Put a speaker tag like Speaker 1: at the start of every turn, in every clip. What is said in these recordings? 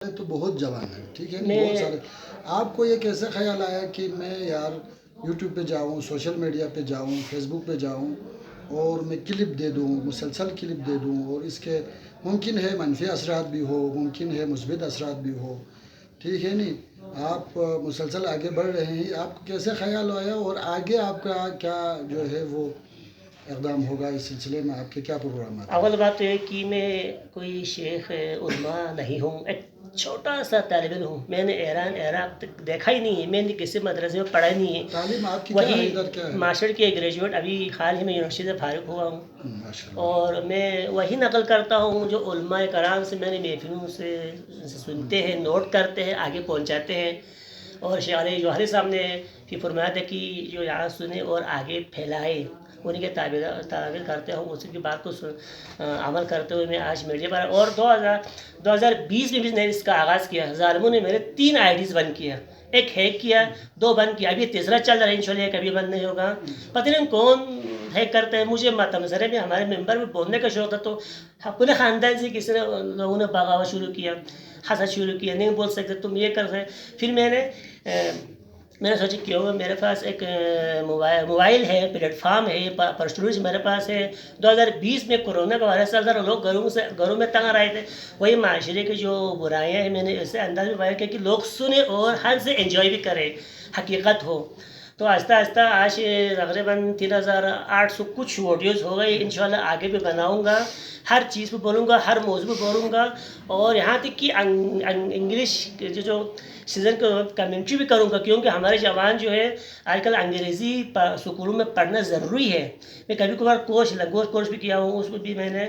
Speaker 1: تو بہت جوان ہے، ٹھیک ہے نا، بہت سارے. آپ کو یہ کیسے خیال آیا کہ میں یار یوٹیوب پہ جاؤں، سوشل میڈیا پہ جاؤں، فیس بک پہ جاؤں اور میں کلپ دے دوں، مسلسل کلپ دے دوں، اور اس کے ممکن ہے منفی اثرات بھی ہو، ممکن ہے مثبت اثرات بھی ہو، ٹھیک ہے نہیں. آپ مسلسل آگے بڑھ رہے ہیں، آپ کو کیسے خیال آیا اور آگے آپ کا کیا جو ہے وہ اقدام ہوگا اس سلسلے میں، آپ کے کیا پروگرامات ہیں؟
Speaker 2: اول بات تو یہ کہ میں کوئی شیخ علماء نہیں ہوں، ایک چھوٹا سا طالب علم ہوں. میں نے ایران عراق تک دیکھا ہی نہیں ہے، میں نے کسی مدرسے میں پڑھا ہی نہیں ہے.
Speaker 1: تعلیم آپ کی کیا ہے،
Speaker 2: وہی
Speaker 1: ادھر کیا ہے؟
Speaker 2: ماسٹر کے گریجویٹ ابھی حال ہی میں یونیورسٹی سے فارغ ہوا ہوں،
Speaker 1: ماشاء اللہ.
Speaker 2: اور میں وہی نقل کرتا ہوں جو علماء کرام سے میں نے محفلوں سے سنتے ہیں، نوٹ کرتے ہیں، آگے پہنچاتے ہیں. اور شیخ علی جوہری صاحب نے بھی فرمایا تھا کہ جو یہاں سنے اور آگے پھیلائے، انہیں کے تعبیر کرتے ہوں، اسی کی بات کو عمل کرتے ہوئے میں آج میڈیا پر. اور 2020 میں بھی نے اس کا آغاز کیا. ظالموں نے میرے 3 IDs بند کیا، ایک ہیک کیا، 2 بند کیا، ابھی تیسرا چل رہا ہے، انشاءاللہ یہ کبھی بند نہیں ہوگا. پتہ نہیں کون ہیک کرتے ہیں. مجھے تمزرے میں ہمارے ممبر میں بولنے کا شوق تھا، تو اپنے خاندان سے کسی نے لوگوں نے بغاوت شروع کیا، حسد شروع کیا، نہیں بول سکتے تم یہ کر رہے. پھر میں نے سوچا کیوں میرے پاس ایک موبائل ہے، پلیٹ فارم ہے، پرسٹوریج میرے پاس ہے. 2020 میں کورونا کا وائرس چل رہا، لوگ گھروں میں تنگ رہے تھے. وہی معاشرے کی جو برائیاں ہیں میں نے ایسے انداز میں بیان کیا کہ لوگ سنیں اور حد سے انجوائے بھی کریں، حقیقت ہو. تو آہستہ آہستہ آج تقریباً 3800 کچھ ویڈیوز ہو گئی. انشاءاللہ آگے بھی بناؤں گا، ہر چیز پہ بولوں گا، ہر موضوع پہ بولوں گا، اور یہاں تک کہ انگلش جو سیزن کو کمنٹری بھی کروں گا، کیونکہ ہمارے جوان جو ہے آج کل انگریزی سکولوں میں پڑھنا ضروری ہے. میں کبھی کبھار لینگویج کورس بھی کیا ہوں، اس میں بھی میں نے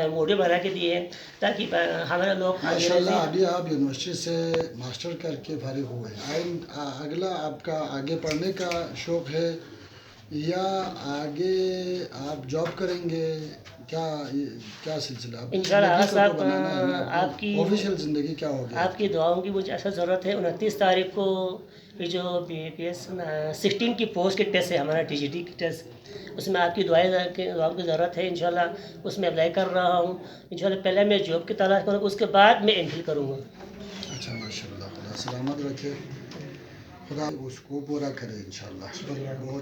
Speaker 2: موڈل بنا کے دیے ہیں تاکہ ہمارے لوگ
Speaker 1: ماشاءاللہ. ابھی آپ یونیورسٹی سے ماسٹر کر کے فارغ ہوئے ہیں، اگلا آپ کا آگے پڑھنے کا شوق ہے یا آگے آپ جاب کریں گے؟ کیا سلسلہ
Speaker 2: انشاءاللہ صاحب آپ کی
Speaker 1: آفیشیل زندگی کیا ہوگی؟
Speaker 2: آپ کی دعاؤں کی مجھے ایسا ضرورت ہے. 29 تاریخ کو یہ جو BPS 16 کی پوسٹ کے ٹیسٹ ہے، ہمارا TGT کی ٹیسٹ، اس میں آپ کی دعاؤں کی ضرورت ہے. انشاءاللہ اس میں اپلائی کر رہا ہوں. انشاءاللہ پہلے میں جاب کی تلاش کروں گا، اس کے بعد میں MPhil کروں گا.
Speaker 1: اچھا، ماشاءاللہ. خدا سلامت رکھے، خدا اس کو پورا کرے انشاءاللہ.